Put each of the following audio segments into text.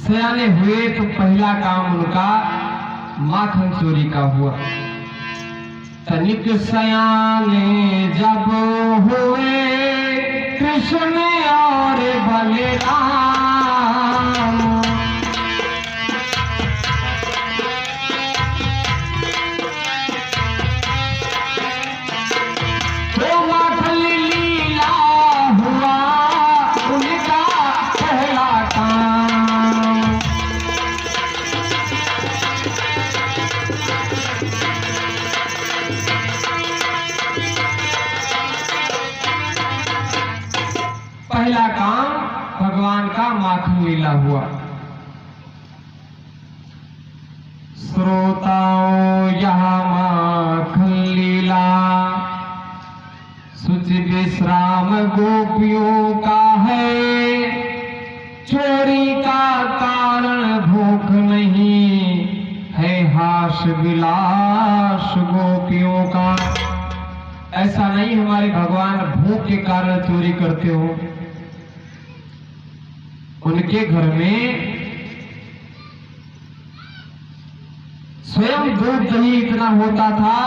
सयाने हुए तो पहला काम उनका माखन चोरी का हुआ। तनिक सयाने जब हुए कृष्ण और बलराम, तो माखन लीला हुआ उनका पहला काम। पहला काम भगवान का माखन लीला हुआ। श्रोताओं यहाँ माखन लीला शुचि विश्राम गोपियों का है, चोरी का कारण भूख नहीं है हास विलास गोपियों का। ऐसा नहीं हमारे भगवान भूख के कारण चोरी करते हो। उनके घर में स्वयं दूध दही इतना होता था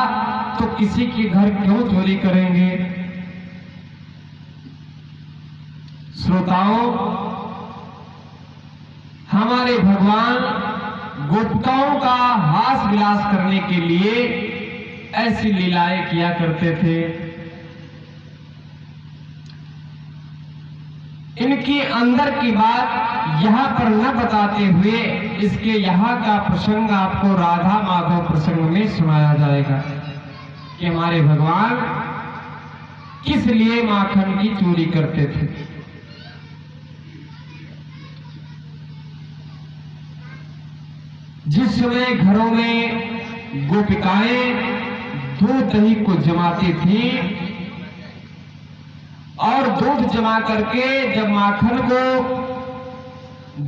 तो किसी के घर क्यों चोरी करेंगे। श्रोताओं, हमारे भगवान गोपिकाओं का हास विलास करने के लिए ऐसी लीलाएं किया करते थे। इनकी अंदर की बात यहाँ पर न बताते हुए इसके यहाँ का प्रसंग आपको राधा माधव प्रसंग में सुनाया जाएगा कि हमारे भगवान किस लिए माखन की चोरी करते थे। जिस समय घरों में गोपिकाएं दूध दही को जमाती थी और दूध जमा करके जब माखन को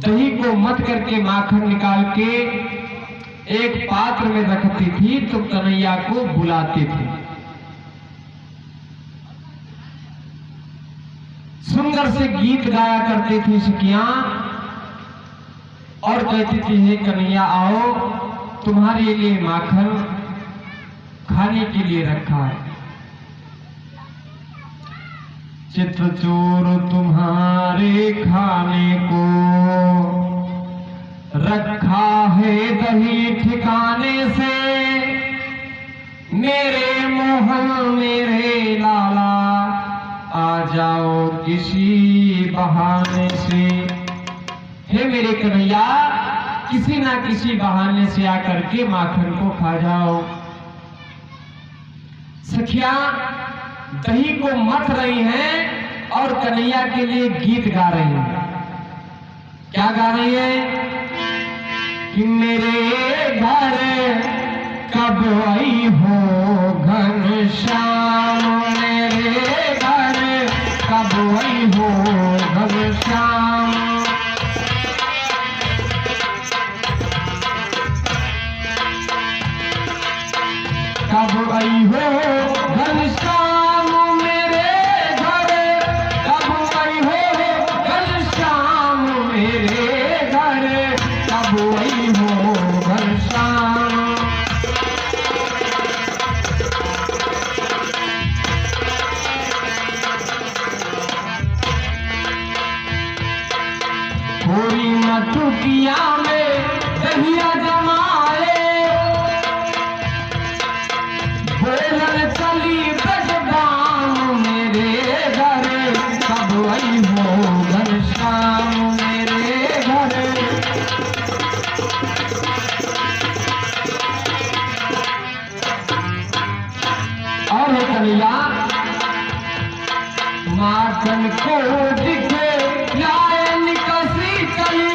दही को मत करके माखन निकाल के एक पात्र में रखती थी तो कन्हैया को बुलाती थी। सुंदर से गीत गाया करती थी सखियां और कहती थी हे कन्हैया आओ तुम्हारे लिए माखन खाने के लिए रखा है। चित्रचूर तुम्हारे खाने को रखा है दही ठिकाने से, मेरे मोहन मेरे लाला आ जाओ किसी बहाने से। हे मेरे कन्हैया किसी ना किसी बहाने से आकर के माखन को खा जाओ। सखिया दही को मथ रही हैं और कन्हैया के लिए गीत गा रही हैं। क्या गा रही है कि मेरे घर कब आई हो घनश्याम, मेरे घर कब आई हो घनश्याम, कब आई हो घनश्याम मेरे घर, कब आई हो घनश्याम मेरे घर, कब आई हो घनश्याम। थोड़ी मटुकिया में दहिया जमाए, बोलन चली बजबान मेरे घर, कब आई हो घनश्याम मेरे घर। और कन्हैया माखन को दिखे लाए निकसी चली,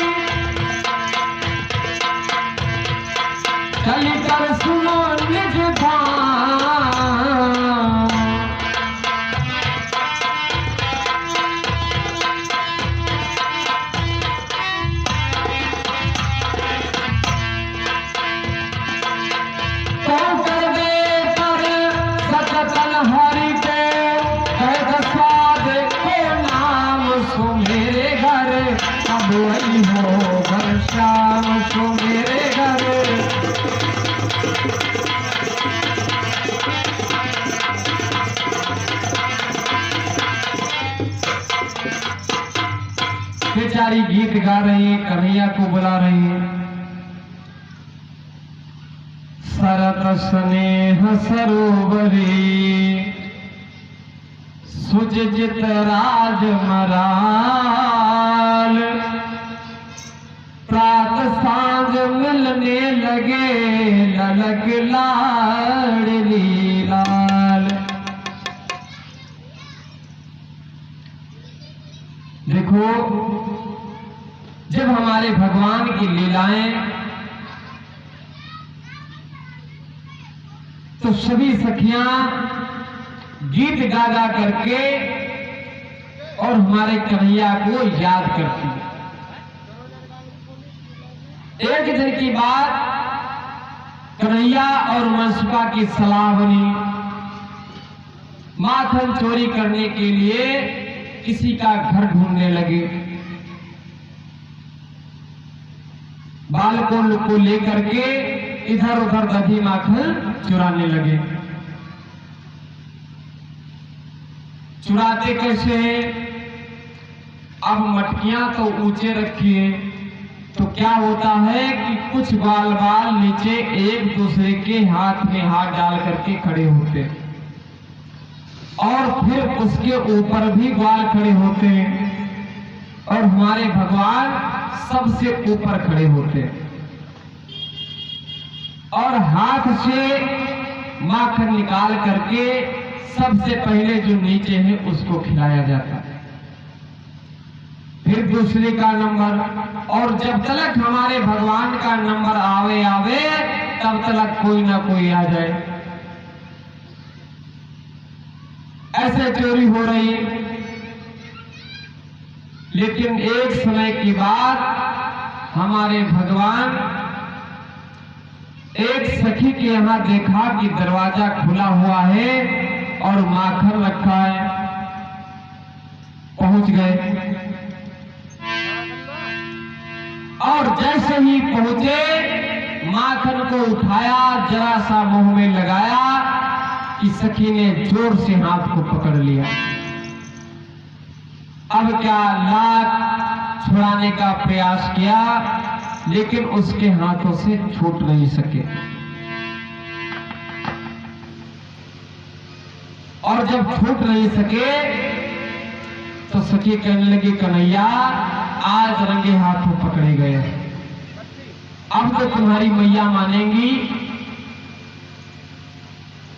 श्याम सो मेरे घर। बेचारी गीत गा रही है, कन्हैया को बुला रही है। सरत स्नेह सरोवरी सुजजित राज मराल, प्रात सांझ मिलने लगे ललक लाडली लाल। देखो, जब हमारे भगवान की लीलाएं तो सभी सखियां गीत गा गा करके और हमारे कन्हैया को याद करती है। एक दिन की बात, कन्हैया और मनसुबा की सलाह बनी। माखन चोरी करने के लिए किसी का घर ढूंढने लगे। बालकों को लेकर के इधर उधर दधी माखन चुराने लगे। चुराते कैसे? अब मटकियां तो ऊंचे रखिए, तो क्या होता है कि कुछ बाल बाल नीचे एक दूसरे के हाथ में हाथ डाल करके खड़े होते, और फिर उसके ऊपर भी बाल खड़े होते हैं, और हमारे भगवान सबसे ऊपर खड़े होते हैं, और हाथ से माखन निकाल करके सबसे पहले जो नीचे है उसको खिलाया जाता है, फिर दूसरे का नंबर, और जब तक हमारे भगवान का नंबर आवे आवे तब तक कोई ना कोई आ जाए। ऐसे चोरी हो रही है। लेकिन एक समय की बात, हमारे भगवान एक सखी के यहां देखा कि दरवाजा खुला हुआ है और माखन रखा है। पहुंच गए, और जैसे ही पहुंचे माखन को उठाया, जरा सा मुंह में लगाया कि सखी ने जोर से हाथ को पकड़ लिया। अब क्या, लात छुड़ाने का प्रयास किया, लेकिन उसके हाथों से छूट नहीं सके। और जब छूट नहीं सके तो सखी कहने लगी, कन्हैया आज रंगे हाथों पकड़े गए, अब तो तुम्हारी मैया मानेंगी।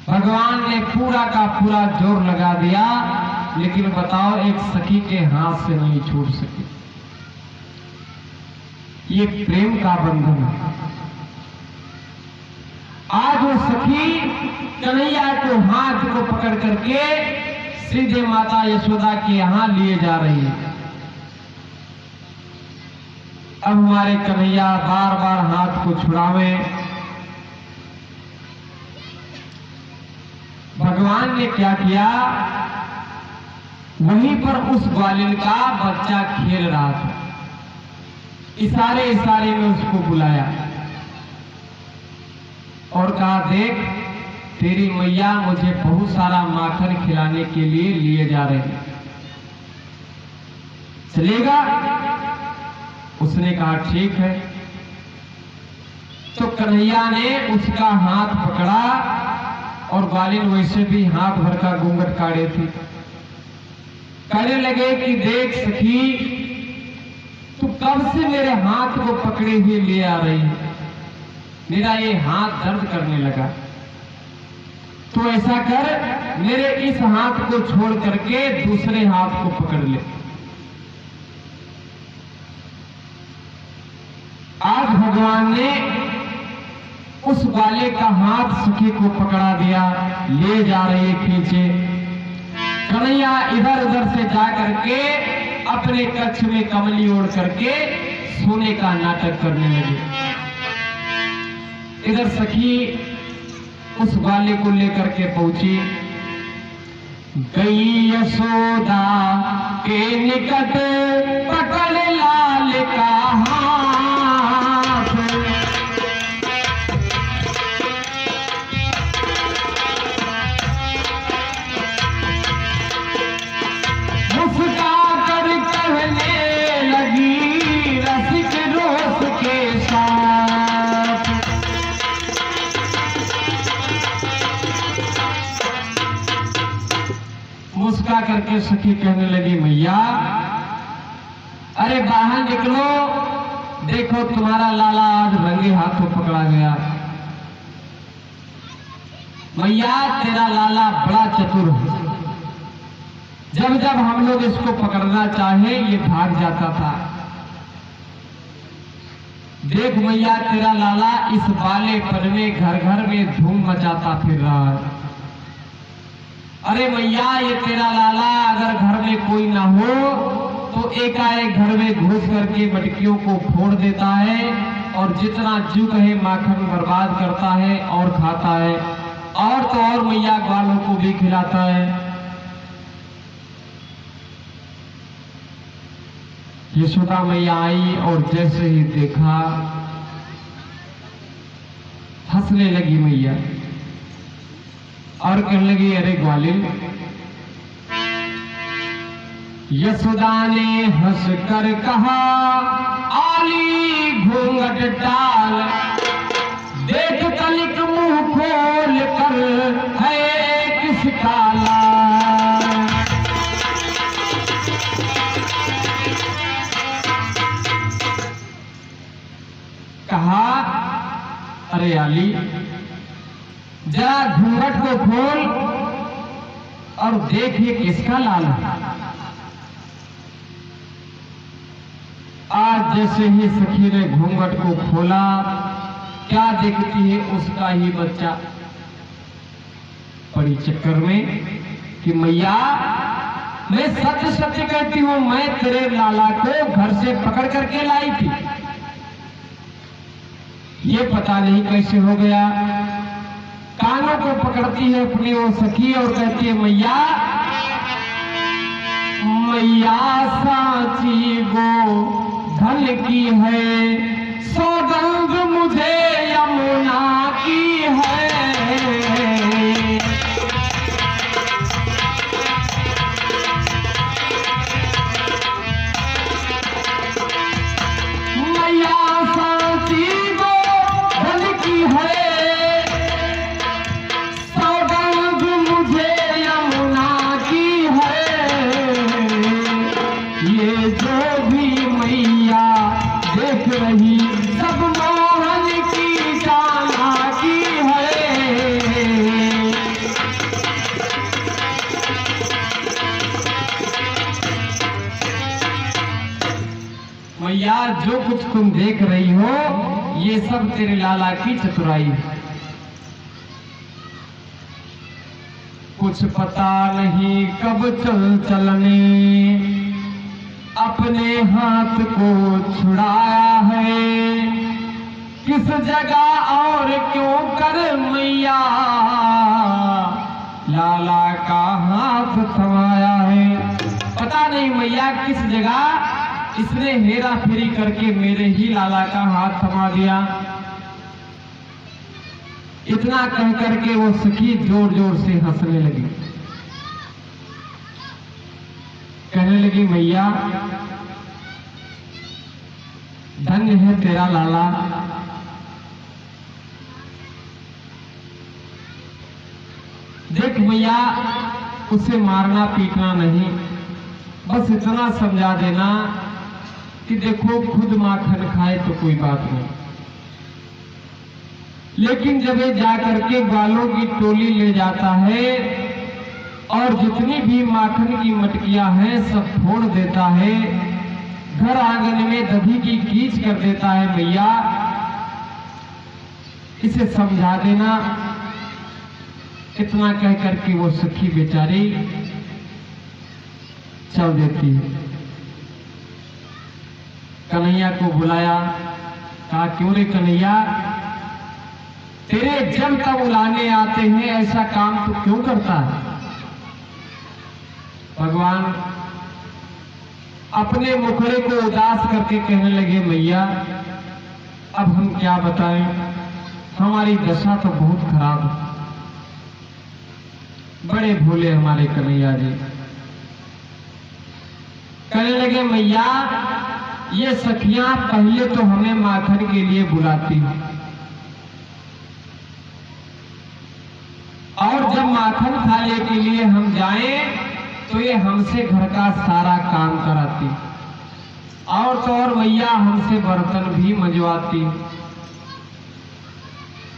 भगवान ने पूरा का पूरा जोर लगा दिया, लेकिन बताओ एक सखी के हाथ से नहीं छूट सके। ये प्रेम का बंधन है। आज वो सखी कन्हैया को हाथ को पकड़ करके सीधे माता यशोदा के यहां लिए जा रही है। अब हमारे कन्हैया बार बार हाथ को छुड़ावे। भगवान ने क्या किया, वहीं पर उस ग्वालिन का बच्चा खेल रहा था, इशारे इशारे में उसको बुलाया और कहा, देख तेरी मैया मुझे बहुत सारा माखन खिलाने के लिए जा रही है, चलेगा? उसने कहा ठीक है। तो कन्हैया ने उसका हाथ पकड़ा, और ग्वालिन वैसे भी हाथ भर का घूंघट काढ़े थी। कहने लगे कि देख सखी, तू कब से मेरे हाथ को पकड़े हुए ले आ रही है, मेरा ये हाथ दर्द करने लगा। तो ऐसा कर, मेरे इस हाथ को छोड़ करके दूसरे हाथ को पकड़ ले। आज भगवान ने उस बाले का हाथ सखी को पकड़ा दिया, ले जा रही है खींचे। कन्हैया इधर उधर से जा करके अपने कक्ष में कमली ओढ़ करके सोने का नाटक करने लगे। इधर सखी उस बाले को लेकर के पहुंची। गई यशोदा के निकट पकड़ लाल का हाथ, करके सखी कहने लगी, मैया अरे बाहर निकलो, देखो तुम्हारा लाला आज रंगे हाथों पकड़ा गया। मैया तेरा लाला बड़ा चतुर है, जब जब हम लोग इसको पकड़ना चाहे ये भाग जाता था। देख मैया तेरा लाला इस बालेपन में घर घर में धूम मचाता फिर रहा है। अरे मैया ये तेरा लाला अगर घर में कोई ना हो तो एकाएक घर में घुस करके मटकियों को फोड़ देता है और जितना जू कहे माखन बर्बाद करता है और खाता है, और तो और मैया ग्वालों को भी खिलाता है। यशोदा मैया आई और जैसे ही देखा हंसने लगी मैया और कहने लगी, अरे ग्वालिन। यशोदा ने हंस कर कहा, आली घूंघट डाल, देख कलिक मुंह खोल कर है किसका लाल। कहा, अरे आली जरा घूंघट को खोल और देखिए किसका लाल है। आज जैसे ही सखी ने घूंघट को खोला, क्या देखती है उसका ही बच्चा। पड़ी चक्कर में कि मैया मैं सच सच कहती हूं, मैं तेरे लाला को घर से पकड़ करके लाई थी। ये पता नहीं कैसे हो गया। कानों को पकड़ती है अपनी वो सखी और कहती है, मैया मैया साची गो धन की है, सौगंध मुझे यमुना की है। मैया साची गो धन की है, सौगंध मुझे यमुना की है। ये जो भी मैया देख रही सब मोहन की जाना की है। मैया जो कुछ तुम देख रही हो ये सब तेरे लाला की चतुराई है। कुछ पता नहीं कब चल चलने अपने हाथ को छुड़ाया है, किस जगह और क्यों कर मैया लाला का हाथ थमाया है। पता नहीं मैया किस जगह इसने हेरा फेरी करके मेरे ही लाला का हाथ थमा दिया। इतना कह करके वो सखी जोर जोर से हंसने लगी, कहने लगी, मैया धन्य है तेरा लाला। देख मैया उसे मारना पीटना नहीं, बस इतना समझा देना कि देखो खुद माखन खाए तो कोई बात नहीं, लेकिन जब ये जाकर के ग्वालों की टोली ले जाता है और जितनी भी माखन की मटकियां हैं सब फोड़ देता है, घर आंगन में दधी की कीच कर देता है, मैया इसे समझा देना। इतना कह करके वो सखी बेचारी चल देती है। कन्हैया को बुलाया, कहा, क्यों रे कन्हैया, तेरे जब तक बुलाने आते हैं ऐसा काम तो क्यों करता है। भगवान अपने मुखड़े को उदास करके कहने लगे, मैया अब हम क्या बताएं, हमारी दशा तो बहुत खराब है। बड़े भोले हमारे कन्हैया जी। कहने लगे, मैया ये सखियां पहले तो हमें माखन के लिए बुलाती और जब माखन खाने के लिए हम जाएं तो ये हमसे घर का सारा काम कराती, और तो और मैया हमसे बर्तन भी मंजवाती।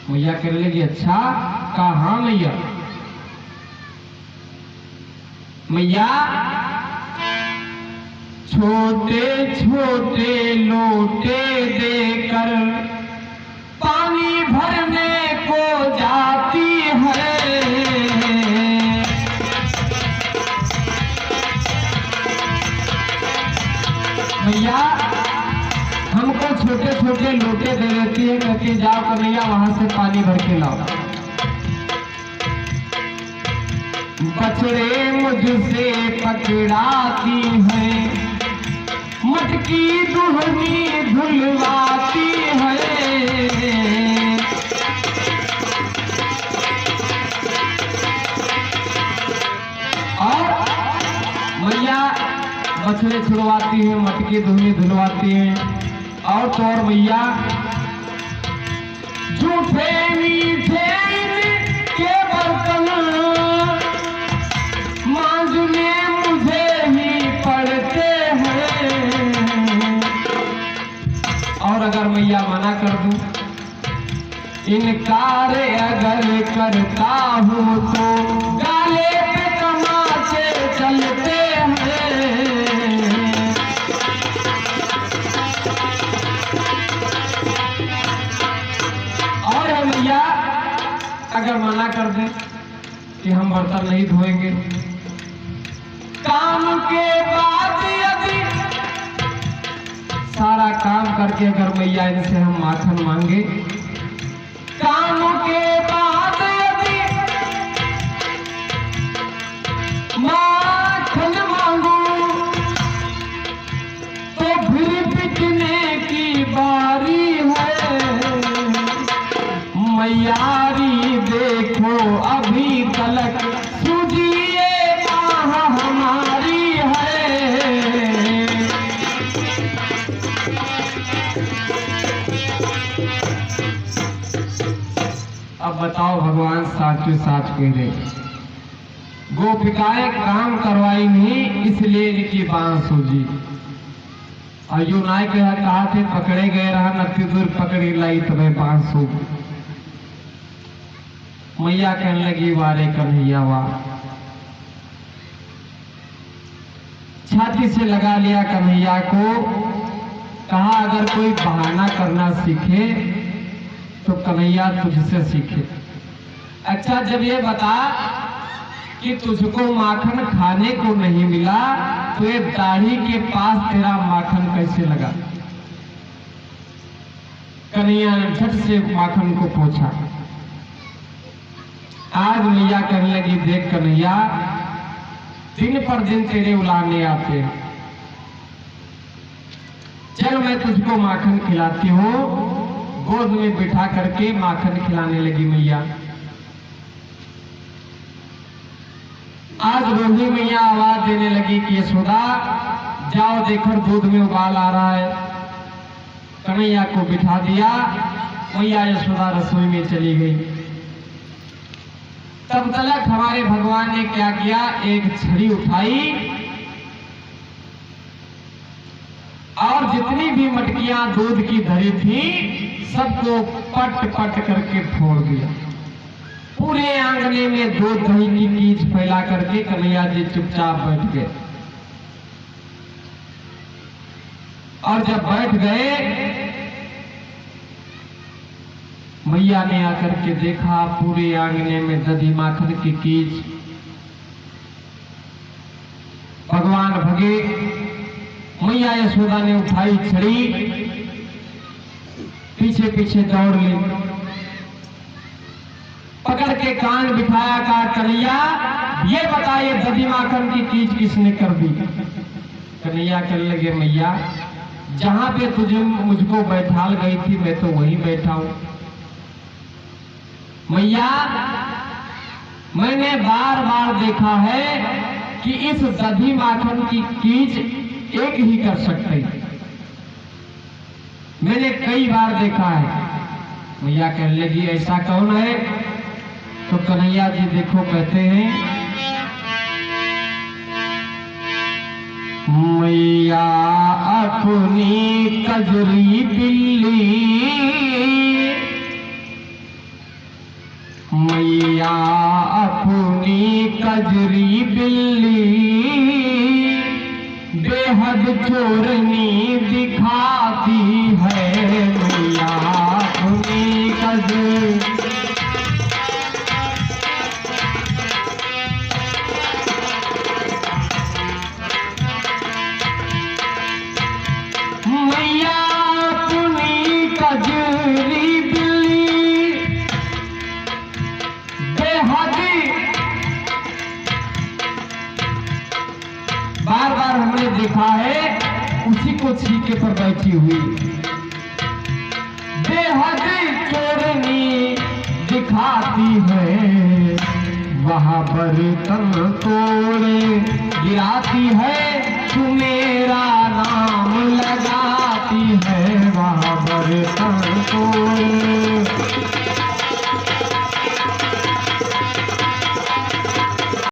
मैया कहने लगी अच्छा, कहा हाँ मैया। मैया छोटे छोटे लोटे देकर पानी भरने को जाती है। मैया हमको छोटे छोटे लोटे दे देती है, कहती जाओ कन्हैया वहां से पानी भर के लाओ। बछड़े मुझसे पकड़ाती है, मटकी दुहनी धुलवाती है। और मैया बछड़े छुड़वाती है, मटकी दुहनी धुलवाती है, और तो और मैया झूठे मीठे के बर्तन मांझने मुझे ही पड़ते हैं। और अगर मैया मना कर दूं, इनकार अगर करता हूं तो गाले पे तमाचे चलते हैं। और मैया अगर मना कर दे कि हम बर्तन नहीं धोएंगे, काम के बाद यदि सारा काम करके अगर मैया इनसे हम माखन मांगे, काम के बाद यदि माखन मांगू तो फिर बिकने की बारी है। मैयारी देखो अभी तलक सूझिए हमारी है। अब बताओ भगवान साचू साच कह रहे, गोपिकाएं काम करवाई नहीं इसलिए इनकी बांह सूझी। और यू नाय कहा थे पकड़े गए रहा नत्ती दूर पकड़ी लाई तुम्हें बांह सूझ। मैया कहने लगी वारे कन्हैया वाह। छाती से लगा लिया कन्हैया को, कहा अगर कोई बहाना करना सीखे तो कन्हैया तुझसे सीखे। अच्छा जब ये बता कि तुझको माखन खाने को नहीं मिला तो ये दाढ़ी के पास तेरा माखन कैसे लगा। कन्हैया ने झट से माखन को पोंछा। आज मैया कहने लगी देख कन्हैया, दिन पर दिन तेरे उलाने आते हैं, चल मैं तुझको माखन खिलाती हूँ। गोद में बिठा करके माखन खिलाने लगी मैया। आज रोही मैया आवाज देने लगी कि यशोदा जाओ देखो दूध में उबाल आ रहा है। कन्हैया को बिठा दिया, मैया यशोदा रसोई में चली गई। तब तक हमारे भगवान ने क्या किया, एक छड़ी उठाई और जितनी भी मटकियां दूध की धरी थी सबको पट पट करके फोड़ दिया। पूरे आंगने में दूध दही की कीच फैला करके कन्हैया जी चुपचाप बैठ गए। और जब बैठ गए मैया ने आकर के देखा पूरे आंगने में दधी माखन की कीच। भगवान भगे, मैया यशोदा ने उठाई छड़ी, पीछे पीछे दौड़ ली, पकड़ के कान बिठाया, कहा कन्हैया ये बता ये दधी माखन की कीच किसने कर दी। कन्हैया कहने लगे मैया जहां पे तुझे मुझको बैठाल गई थी मैं तो वहीं बैठा हूं। मैया मैंने बार बार देखा है कि इस दधी माखन की कीच एक ही कर सकते, मैंने कई बार देखा है। मैया कहने लगी ऐसा कौन है। तो कन्हैया जी देखो कहते हैं मैया अपनी कजरी बिल्ली, मैया अपनी कजरी बिल्ली बेहद चोरनी दिखाती है। मैया अपनी कजरी, मैया अपनी कजरी बिल्ली बेहद, बार बार हमने देखा है उसी को छीके पर बैठी हुई, बेहद चोरनी दिखाती है। वहाँ बर्तन तोड़े गिराती है, तू मेरा नाम लगाती है। वहाँ बर्तन तोड़े